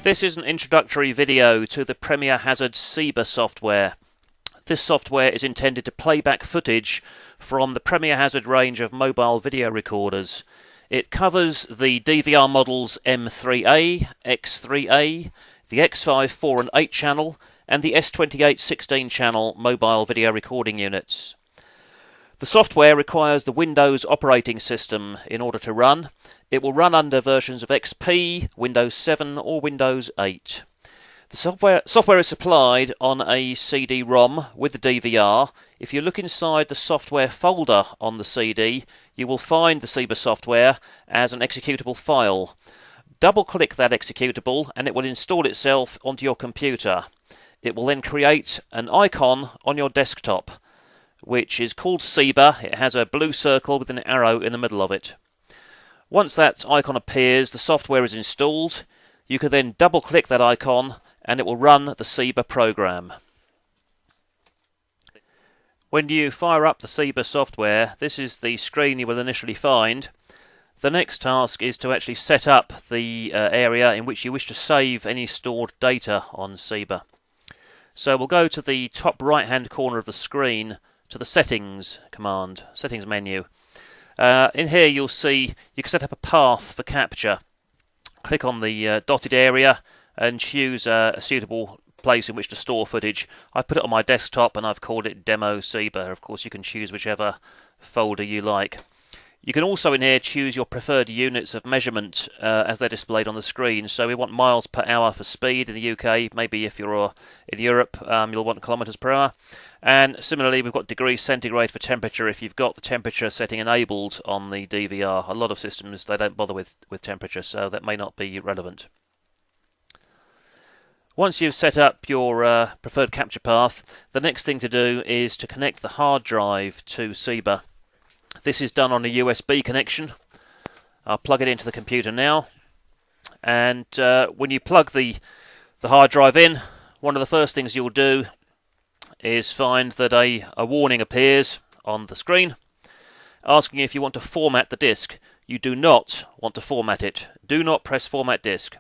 This is an introductory video to the Premier Hazard Ceiba software. This software is intended to play back footage from the Premier Hazard range of mobile video recorders. It covers the DVR models M3A, X3A, the X5 4 and 8 channel, and the S28 16 channel mobile video recording units. The software requires the Windows operating system in order to run. It will run under versions of XP, Windows 7 or Windows 8. The software is supplied on a CD-ROM with the DVR. If you look inside the software folder on the CD, you will find the Ceiba software as an executable file. Double-click that executable and it will install itself onto your computer. It will then create an icon on your desktop, which is called Ceiba. It has a blue circle with an arrow in the middle of it. Once that icon appears, the software is installed. You can then double-click that icon and it will run the Ceiba program. When you fire up the Ceiba software, this is the screen you will initially find. The next task is to actually set up the area in which you wish to save any stored data on Ceiba. So we'll go to the top right-hand corner of the screen to the Settings command, Settings menu. In here you'll see you can set up a path for capture. Click on the dotted area and choose a suitable place in which to store footage. I've put it on my desktop and I've called it Demo Ceiba. Of course you can choose whichever folder you like. You can also in here choose your preferred units of measurement as they're displayed on the screen. So we want miles per hour for speed in the UK. Maybe if you're in Europe you'll want kilometres per hour. And similarly we've got degrees centigrade for temperature if you've got the temperature setting enabled on the DVR. A lot of systems they don't bother with temperature, so that may not be relevant. Once you've set up your preferred capture path, the next thing to do is to connect the hard drive to Ceiba. This is done on a USB connection. I'll plug it into the computer now. And when you plug the hard drive in, one of the first things you'll do is find that a warning appears on the screen asking if you want to format the disk. You do not want to format it. Do not press Format Disk.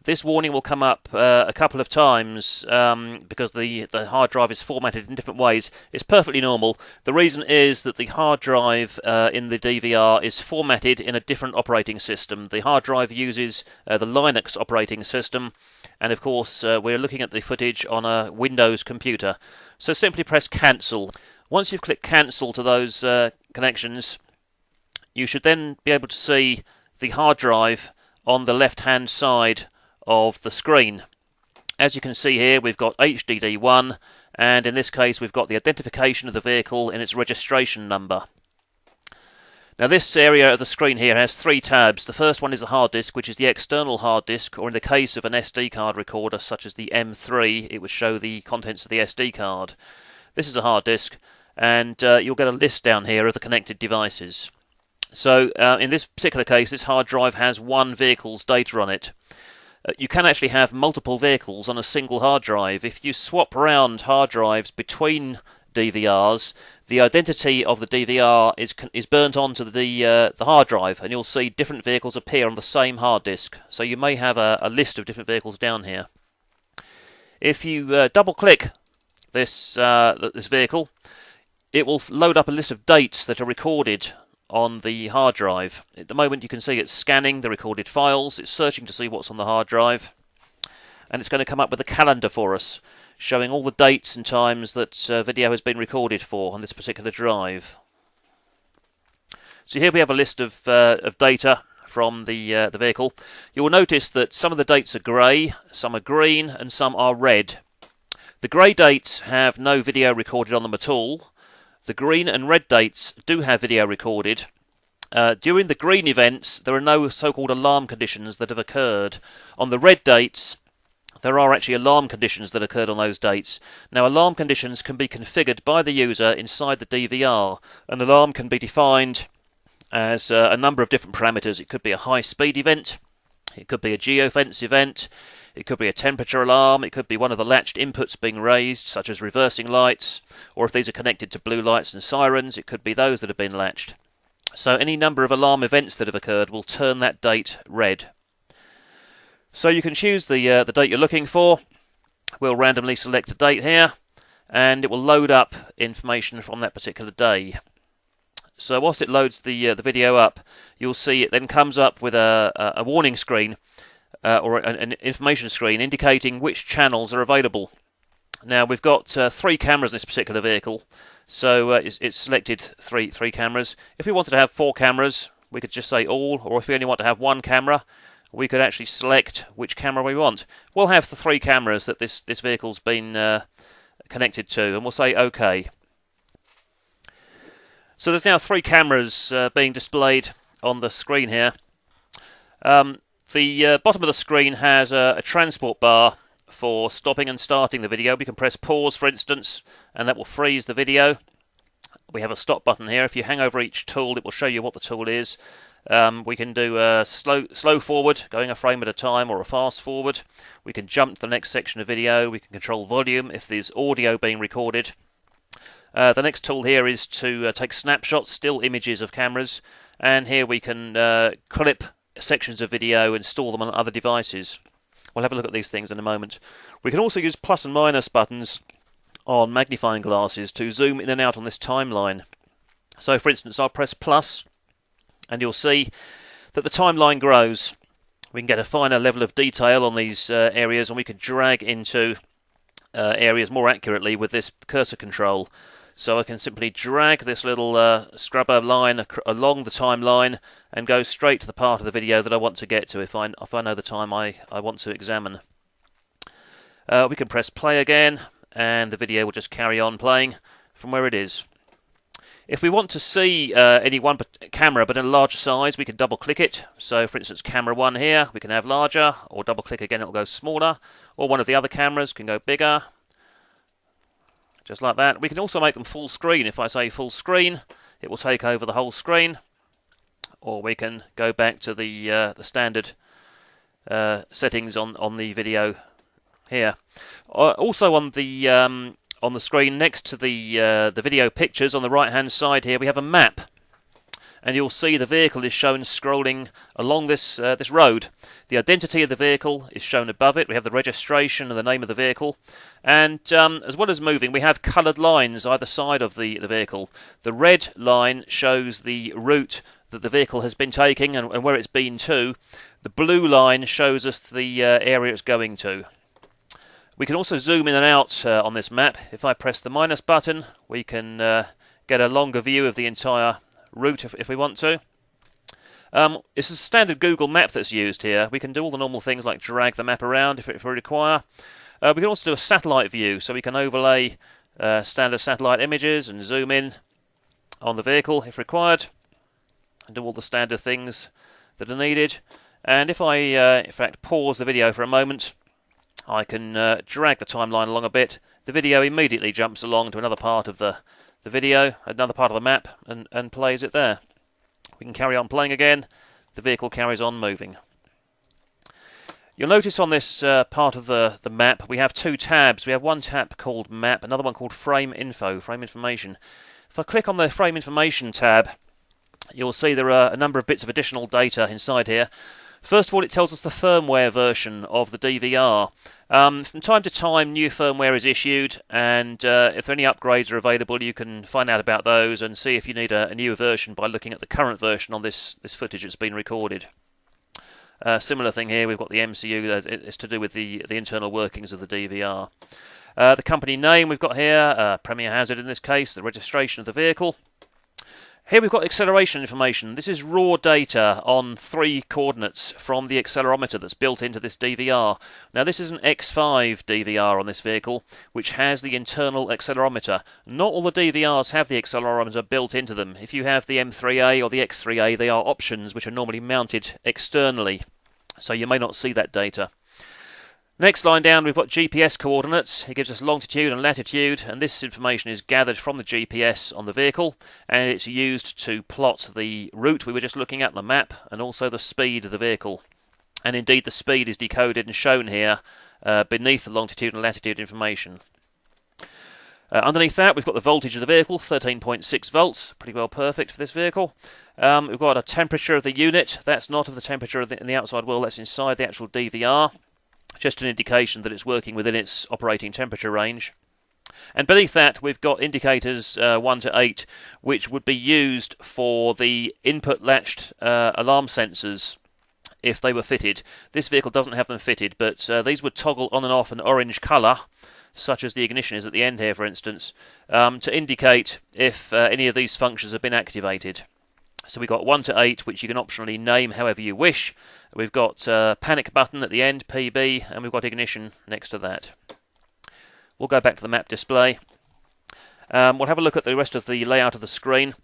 This warning will come up a couple of times because the hard drive is formatted in different ways. It's perfectly normal. The reason is that the hard drive in the DVR is formatted in a different operating system. The hard drive uses the Linux operating system, and of course we're looking at the footage on a Windows computer. So simply press Cancel. Once you've clicked Cancel to those connections, you should then be able to see the hard drive on the left-hand side of the screen. As you can see here, we've got HDD1, and in this case we've got the identification of the vehicle and its registration number. Now this area of the screen here has three tabs. The first one is the hard disk, which is the external hard disk, or in the case of an SD card recorder such as the M3, it would show the contents of the SD card. This is a hard disk, and you'll get a list down here of the connected devices. So in this particular case, this hard drive has one vehicle's data on it. You can actually have multiple vehicles on a single hard drive. If you swap around hard drives between DVRs, the identity of the DVR is burnt onto the hard drive, and you'll see different vehicles appear on the same hard disk. So you may have a list of different vehicles down here. If you double-click this vehicle, it will load up a list of dates that are recorded on the hard drive. At the moment you can see it's scanning the recorded files, it's searching to see what's on the hard drive, and it's going to come up with a calendar for us, showing all the dates and times that video has been recorded for on this particular drive. So here we have a list of data from the vehicle. You will notice that some of the dates are grey, some are green, and some are red. The grey dates have no video recorded on them at all. The green and red dates do have video recorded. During the green events, there are no so-called alarm conditions that have occurred. On the red dates, there are actually alarm conditions that occurred on those dates. Now, alarm conditions can be configured by the user inside the DVR. An alarm can be defined as a number of different parameters. It could be a high-speed event, it could be a geofence event, it could be a temperature alarm, it could be one of the latched inputs being raised, such as reversing lights, or if these are connected to blue lights and sirens, it could be those that have been latched. So any number of alarm events that have occurred will turn that date red. So you can choose the date you're looking for. We'll randomly select a date here, and it will load up information from that particular day. So whilst it loads the video up, you'll see it then comes up with a warning screen or an information screen indicating which channels are available. Now we've got 3 cameras in this particular vehicle, so it's selected three cameras. If we wanted to have 4 cameras, we could just say all, or if we only want to have 1 camera, we could actually select which camera we want. We'll have the 3 cameras that this vehicle's been connected to, and we'll say OK. So there's now 3 cameras being displayed on the screen here. The bottom of the screen has a transport bar for stopping and starting the video. We can press pause, for instance, and that will freeze the video. We have a stop button here. If you hang over each tool, it will show you what the tool is. We can do a slow forward, going a frame at a time, or a fast forward. We can jump to the next section of video. We can control volume if there's audio being recorded. The next tool here is to take snapshots, still images of cameras, and here we can clip sections of video and store them on other devices. We'll have a look at these things in a moment. We can also use plus and minus buttons on magnifying glasses to zoom in and out on this timeline. So for instance, I'll press plus and you'll see that the timeline grows. We can get a finer level of detail on these areas, and we can drag into areas more accurately with this cursor control. So I can simply drag this little scrubber line along the timeline and go straight to the part of the video that I want to get to if I know the time I want to examine. We can press play again, and the video will just carry on playing from where it is. If we want to see any one camera but in a larger size, we can double click it. So for instance, camera 1 here we can have larger, or double click again, it'll go smaller, or one of the other cameras can go bigger. Just like that. We can also make them full screen. If I say full screen, it will take over the whole screen. Or we can go back to the standard settings on the video here. Also on the screen next to the video pictures on the right hand side here, we have a map. And you'll see the vehicle is shown scrolling along this road. The identity of the vehicle is shown above it. We have the registration and the name of the vehicle. And as well as moving, we have coloured lines either side of the vehicle. The red line shows the route that the vehicle has been taking and where it's been to. The blue line shows us the area it's going to. We can also zoom in and out on this map. If I press the minus button, we can get a longer view of the entire route if we want to. It's a standard Google map that's used here. We can do all the normal things like drag the map around if we require. We can also do a satellite view, so we can overlay standard satellite images and zoom in on the vehicle if required, and do all the standard things that are needed. And if I in fact pause the video for a moment, I can drag the timeline along a bit. The video immediately jumps along to another part of the video, another part of the map, and plays it there. We can carry on playing again. The vehicle carries on moving. You'll notice on this part of the map we have 2 tabs. We have one tab called Map, another one called Frame Info, Frame Information. If I click on the Frame Information tab, you'll see there are a number of bits of additional data inside here. First of all, it tells us the firmware version of the DVR. From time to time, new firmware is issued, and if any upgrades are available, you can find out about those and see if you need a newer version by looking at the current version on this footage that's been recorded. Similar thing here, we've got the MCU, it's to do with the internal workings of the DVR. The company name we've got here, Premier Hazard in this case, the registration of the vehicle. Here we've got acceleration information. This is raw data on 3 coordinates from the accelerometer that's built into this DVR. Now this is an X5 DVR on this vehicle, which has the internal accelerometer. Not all the DVRs have the accelerometer built into them. If you have the M3A or the X3A, they are options which are normally mounted externally, so you may not see that data. Next line down, we've got GPS coordinates. It gives us longitude and latitude, and this information is gathered from the GPS on the vehicle, and it's used to plot the route we were just looking at on the map, and also the speed of the vehicle. And indeed, the speed is decoded and shown here beneath the longitude and latitude information. Underneath that, we've got the voltage of the vehicle, 13.6 volts, pretty well perfect for this vehicle. We've got a temperature of the unit. That's not of the temperature in the outside world, that's inside the actual DVR. Just an indication that it's working within its operating temperature range. And beneath that, we've got indicators 1 to 8, which would be used for the input latched alarm sensors if they were fitted. This vehicle doesn't have them fitted, but these would toggle on and off an orange colour, such as the ignition is at the end here, for instance, to indicate if any of these functions have been activated. So we've got 1 to 8, which you can optionally name however you wish. We've got panic button at the end, PB, and we've got ignition next to that. We'll go back to the map display. We'll have a look at the rest of the layout of the screen.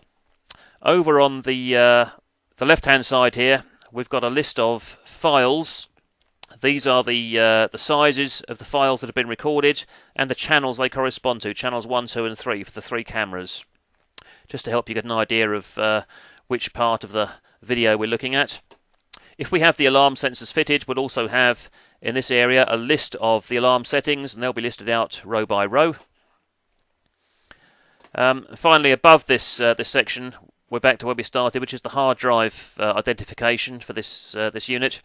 Over on the left-hand side here, we've got a list of files. These are the sizes of the files that have been recorded and the channels they correspond to, channels 1, 2 and 3 for the 3 cameras. Just to help you get an idea of which part of the video we're looking at. If we have the alarm sensors fitted, we'll also have in this area a list of the alarm settings, and they'll be listed out row by row. Finally, above this section, we're back to where we started, which is the hard drive identification for this unit.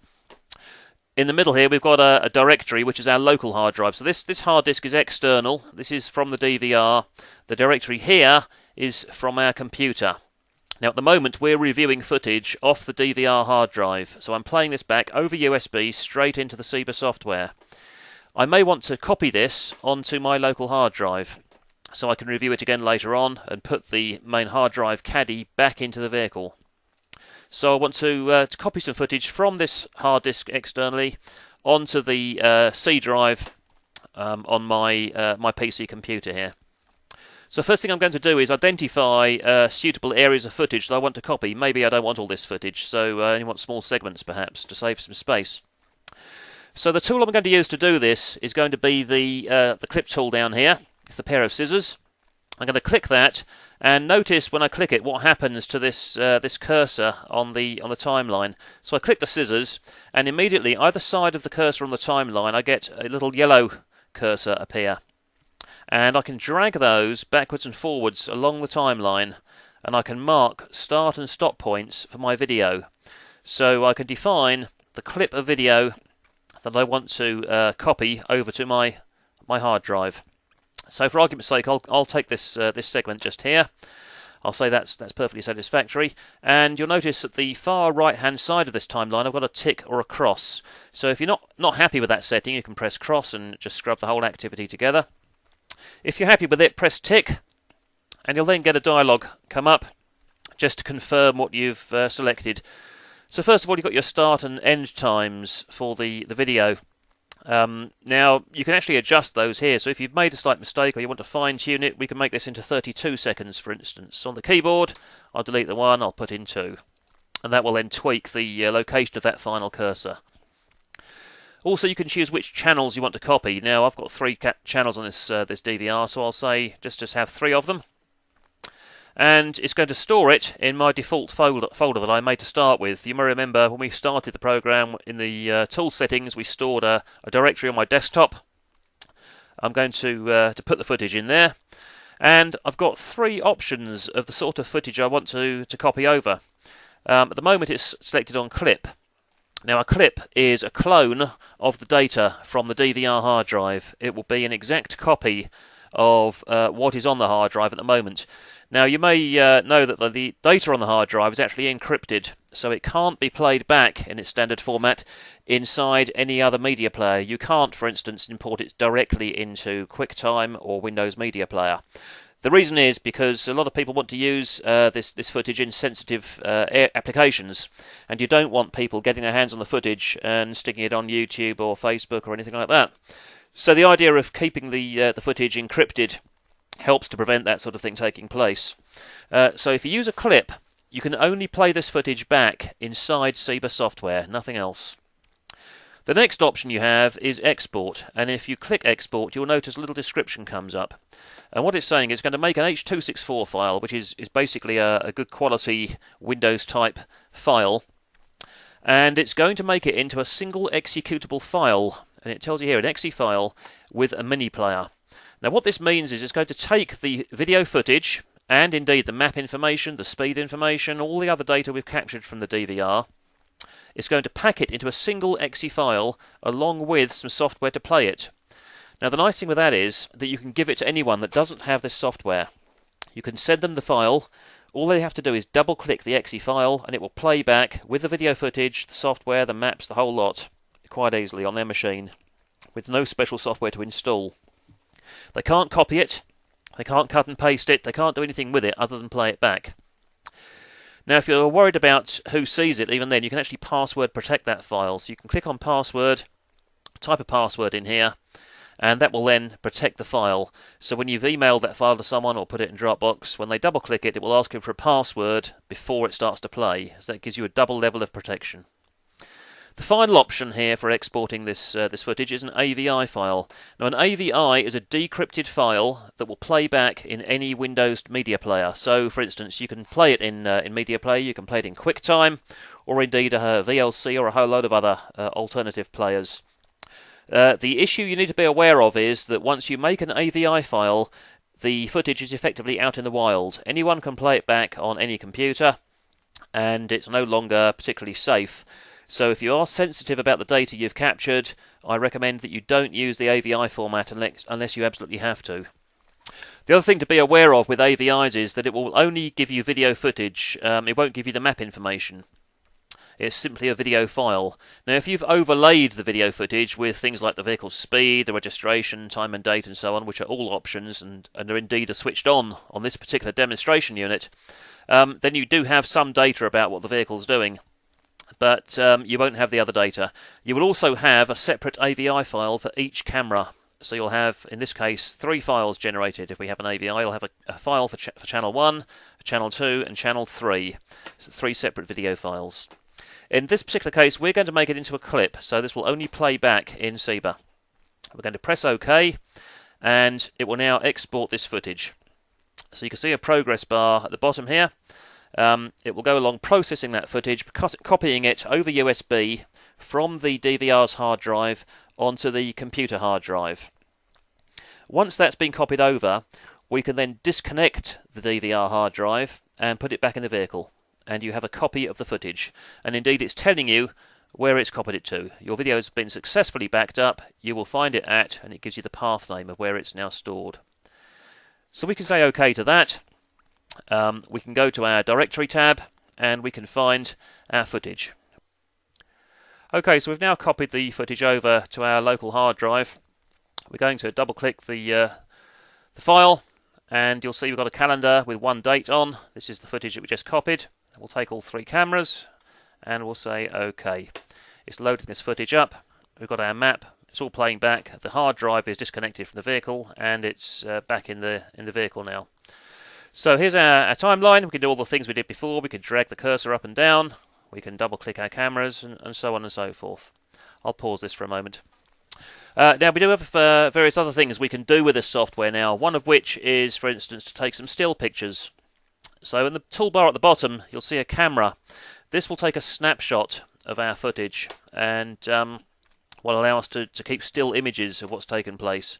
In the middle here, we've got a directory, which is our local hard drive. So this hard disk is external. This is from the DVR. The directory here is from our computer. Now, at the moment, we're reviewing footage off the DVR hard drive. So I'm playing this back over USB straight into the Ceiba software. I may want to copy this onto my local hard drive, so I can review it again later on and put the main hard drive caddy back into the vehicle. So I want to copy some footage from this hard disk externally onto the C drive on my PC computer here. So first thing I'm going to do is identify suitable areas of footage that I want to copy. Maybe I don't want all this footage, so I only want small segments perhaps to save some space. So the tool I'm going to use to do this is going to be the clip tool down here. It's a pair of scissors. I'm going to click that, and notice when I click it what happens to this this cursor on the timeline. So I click the scissors, and immediately either side of the cursor on the timeline I get a little yellow cursor appear. And I can drag those backwards and forwards along the timeline, and I can mark start and stop points for my video. So I can define the clip of video that I want to copy over to my hard drive. So for argument's sake, I'll take this this segment just here. I'll say that's perfectly satisfactory. And you'll notice at the far right-hand side of this timeline, I've got a tick or a cross. So if you're not happy with that setting, you can press cross and just scrub the whole activity together. If you're happy with it, press tick, and you'll then get a dialog come up just to confirm what you've selected. So first of all, you've got your start and end times for the video. Now, you can actually adjust those here. So if you've made a slight mistake or you want to fine-tune it, we can make this into 32 seconds, for instance. On the keyboard, I'll delete the 1, I'll put in 2. And that will then tweak the location of that final cursor. Also, you can choose which channels you want to copy. Now, I've got 3 channels on this DVR, so I'll say just have 3 of them. And it's going to store it in my default folder that I made to start with. You may remember when we started the program in the tool settings, we stored a directory on my desktop. I'm going to put the footage in there. And I've got 3 options of the sort of footage I want to copy over. At the moment, it's selected on clip. Now, a clip is a clone of the data from the DVR hard drive. It will be an exact copy of what is on the hard drive at the moment. Now, you may know that the data on the hard drive is actually encrypted, so it can't be played back in its standard format inside any other media player. You can't, for instance, import it directly into QuickTime or Windows Media Player. The reason is because a lot of people want to use this footage in sensitive applications, and you don't want people getting their hands on the footage and sticking it on YouTube or Facebook or anything like that. So the idea of keeping the footage encrypted helps to prevent that sort of thing taking place. So if you use a clip, you can only play this footage back inside Ceiba software, nothing else. The next option you have is export, and if you click export, you'll notice a little description comes up. And what it's saying is it's going to make an H.264 file, which is basically a good quality Windows type file, and it's going to make it into a single executable file, and it tells you here an exe file with a mini player. Now what this means is it's going to take the video footage and indeed the map information, the speed information, all the other data we've captured from the DVR. It's going to pack it into a single exe file along with some software to play it. Now the nice thing with that is that you can give it to anyone that doesn't have this software. You can send them the file. All they have to do is double click the exe file and it will play back with the video footage, the software, the maps, the whole lot quite easily on their machine with no special software to install. They can't copy it, they can't cut and paste it, they can't do anything with it other than play it back. Now if you're worried about who sees it, even then you can actually password protect that file. So you can click on password, type a password in here, and that will then protect the file. So when you've emailed that file to someone or put it in Dropbox, when they double click it, it will ask you for a password before it starts to play. So that gives you a double level of protection. The final option here for exporting this footage is an AVI file. Now an AVI is a decrypted file that will play back in any Windows media player. So for instance, you can play it in Media Player, you can play it in QuickTime, or indeed a VLC or a whole load of other alternative players. The issue you need to be aware of is that once you make an AVI file, the footage is effectively out in the wild. Anyone can play it back on any computer, and it's no longer particularly safe. So if you are sensitive about the data you've captured, I recommend that you don't use the AVI format unless you absolutely have to. The other thing to be aware of with AVIs is that it will only give you video footage, it won't give you the map information. It's simply a video file. Now if you've overlaid the video footage with things like the vehicle's speed, the registration, time and date and so on, which are all options and are indeed switched on this particular demonstration unit, then you do have some data about what the vehicle's doing. But you won't have the other data. You will also have a separate AVI file for each camera. So you'll have, in this case, 3 files generated. If we have an AVI, you'll have a file for channel 1, channel 2 and channel 3. So 3 separate video files. In this particular case, we're going to make it into a clip, so this will only play back in Ceiba. We're going to press OK, and it will now export this footage. So you can see a progress bar at the bottom here. It will go along processing that footage, copying it over USB from the DVR's hard drive onto the computer hard drive. Once that's been copied over, we can then disconnect the DVR hard drive and put it back in the vehicle. And you have a copy of the footage. And indeed it's telling you where it's copied it to. Your video has been successfully backed up, you will find it at, and it gives you the path name of where it's now stored. So we can say OK to that. We can go to our directory tab and we can find our footage. OK, so we've now copied the footage over to our local hard drive. We're going to double click the file, and you'll see we've got a calendar with one date on. This is the footage that we just copied. We'll take all 3 cameras and we'll say OK. It's loading this footage up. We've got our map. It's all playing back. The hard drive is disconnected from the vehicle and it's back in the vehicle now. So here's our timeline. We can do all the things we did before. We can drag the cursor up and down. We can double click our cameras and so on and so forth. I'll pause this for a moment. Now we do have various other things we can do with this software now, one of which is, for instance, to take some still pictures. So in the toolbar at the bottom you'll see a camera. This will take a snapshot of our footage and will allow us to keep still images of what's taken place.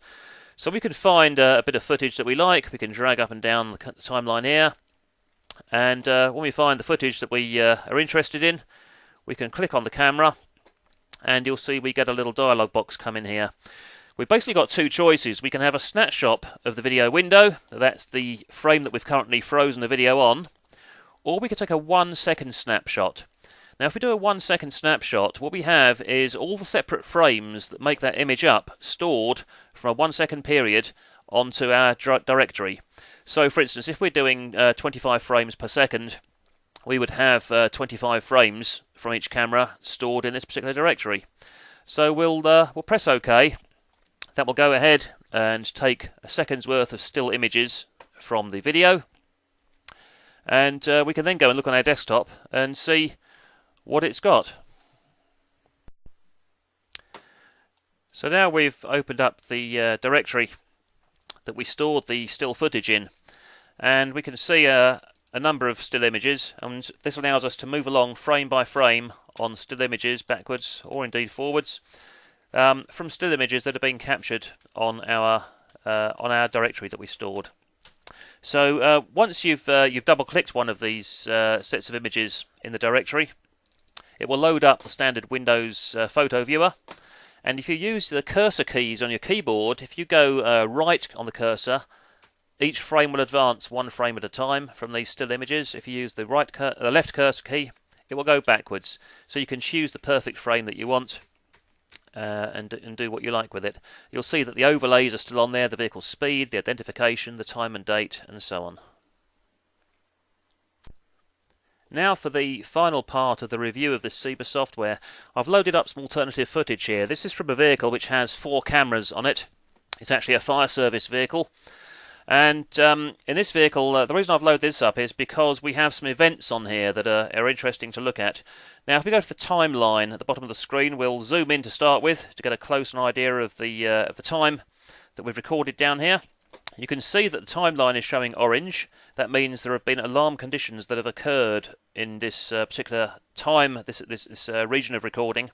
So we can find a bit of footage that we like. We can drag up and down the timeline here, and when we find the footage that we are interested in, we can click on the camera and you'll see we get a little dialog box come in here. We've basically got 2 choices. We can have a snapshot of the video window, that's the frame that we've currently frozen the video on, or we could take a 1-second snapshot. Now if we do a 1-second snapshot, what we have is all the separate frames that make that image up stored from a 1-second period onto our directory. So for instance, if we're doing 25 frames per second, we would have 25 frames from each camera stored in this particular directory. So we'll press OK. That will go ahead and take a second's worth of still images from the video, and we can then go and look on our desktop and see what it's got. So now we've opened up the directory that we stored the still footage in, and we can see a number of still images, and this allows us to move along frame by frame on still images backwards or indeed forwards from still images that have been captured on our on our directory that we stored. So once you've double-clicked one of these sets of images in the directory, it will load up the standard Windows photo viewer. And if you use the cursor keys on your keyboard, if you go right on the cursor, each frame will advance one frame at a time from these still images. If you use the left cursor key, it will go backwards. So you can choose the perfect frame that you want and do what you like with it. You'll see that the overlays are still on there, the vehicle speed, the identification, the time and date, and so on. Now for the final part of the review of this Ceiba software. I've loaded up some alternative footage here. This is from a vehicle which has 4 cameras on it. It's actually a fire service vehicle. And in this vehicle, the reason I've loaded this up is because we have some events on here that are interesting to look at. Now if we go to the timeline at the bottom of the screen, we'll zoom in to start with to get a close idea of the time that we've recorded down here. You can see that the timeline is showing orange. That means there have been alarm conditions that have occurred in this particular time, this region of recording.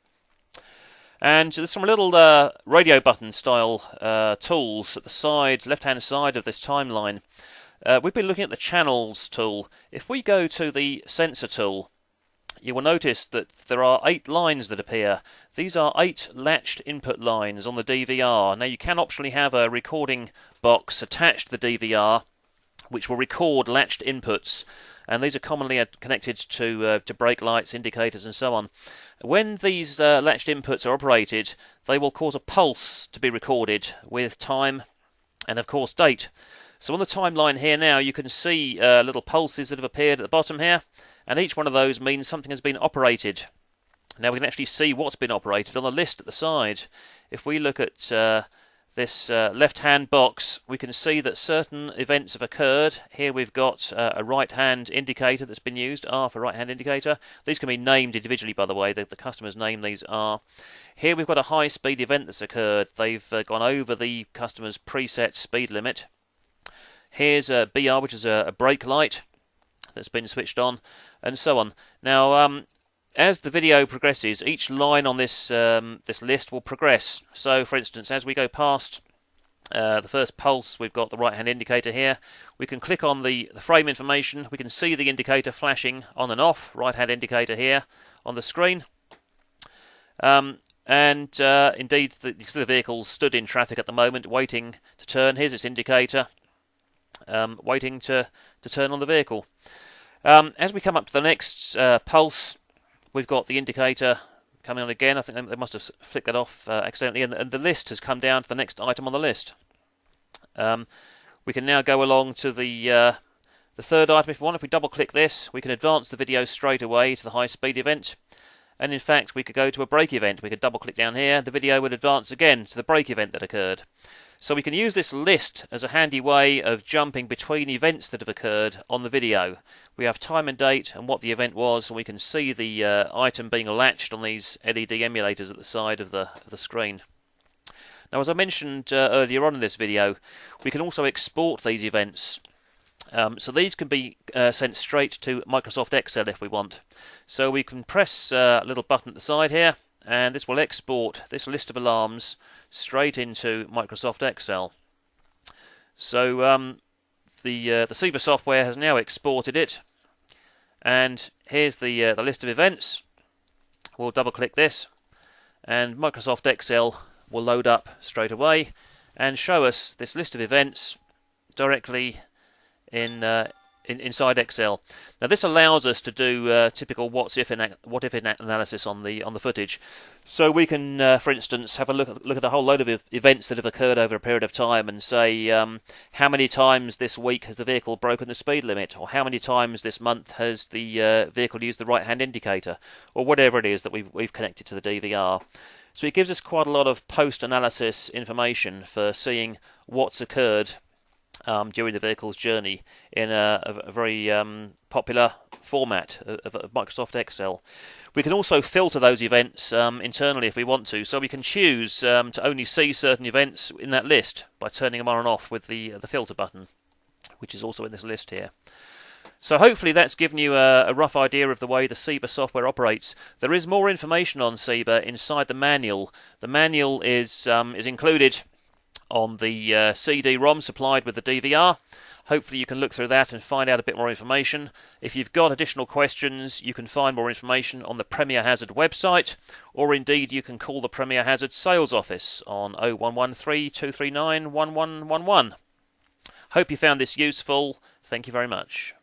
And there's some little radio button style tools at the side, left-hand side of this timeline. We've been looking at the channels tool. If we go to the sensor tool, you will notice that there are 8 lines that appear. These are 8 latched input lines on the DVR. Now you can optionally have a recording box attached to the DVR which will record latched inputs, and these are commonly connected to brake lights, indicators and so on. When these latched inputs are operated, they will cause a pulse to be recorded with time and of course date. So on the timeline here now you can see little pulses that have appeared at the bottom here, and each one of those means something has been operated. Now we can actually see what's been operated on the list at the side. If we look at this left-hand box, we can see that certain events have occurred. Here we've got a right-hand indicator that's been used, R for right-hand indicator. These can be named individually, by the way, the customer's name these are. Here we've got a high-speed event that's occurred. They've gone over the customer's preset speed limit. Here's a BR, which is a brake light that's been switched on, and so on. Now, as the video progresses, each line on this this list will progress. So, for instance, as we go past the first pulse, we've got the right-hand indicator here. We can click on the frame information. We can see the indicator flashing on and off, right-hand indicator here on the screen. Indeed, the vehicle stood in traffic at the moment, waiting to turn. Here's its indicator, waiting to turn on the vehicle. As we come up to the next pulse, we've got the indicator coming on again. I think they must have flicked that off accidentally, and the list has come down to the next item on the list. We can now go along to the third item if we want. If we double-click this, we can advance the video straight away to the high-speed event. And in fact, we could go to a brake event. We could double-click down here. The video would advance again to the brake event that occurred. So we can use this list as a handy way of jumping between events that have occurred on the video. We have time and date and what the event was, and we can see the item being latched on these LED emulators at the side of the screen. Now, as I mentioned earlier on in this video, we can also export these events. So these can be sent straight to Microsoft Excel if we want. So we can press a little button at the side here, and this will export this list of alarms straight into Microsoft Excel. So the Ceiba software has now exported it, and here's the list of events. We'll double-click this, and Microsoft Excel will load up straight away and show us this list of events directly inside Excel. Now this allows us to do typical what if analysis on the footage. So we can, for instance, have a look at a whole load of events that have occurred over a period of time and say how many times this week has the vehicle broken the speed limit, or how many times this month has the vehicle used the right-hand indicator, or whatever it is that we've connected to the DVR. So it gives us quite a lot of post-analysis information for seeing what's occurred during the vehicle's journey in a very popular format of Microsoft Excel. We can also filter those events internally if we want to, so we can choose to only see certain events in that list by turning them on and off with the filter button, which is also in this list here. So hopefully that's given you a rough idea of the way the Ceiba software operates. There is more information on Ceiba inside the manual. The manual is included on the CD-ROM supplied with the DVR. Hopefully you can look through that and find out a bit more information. If you've got additional questions, you can find more information on the Premier Hazard website, or indeed you can call the Premier Hazard sales office on 0113 239 1111. Hope you found this useful. Thank you very much.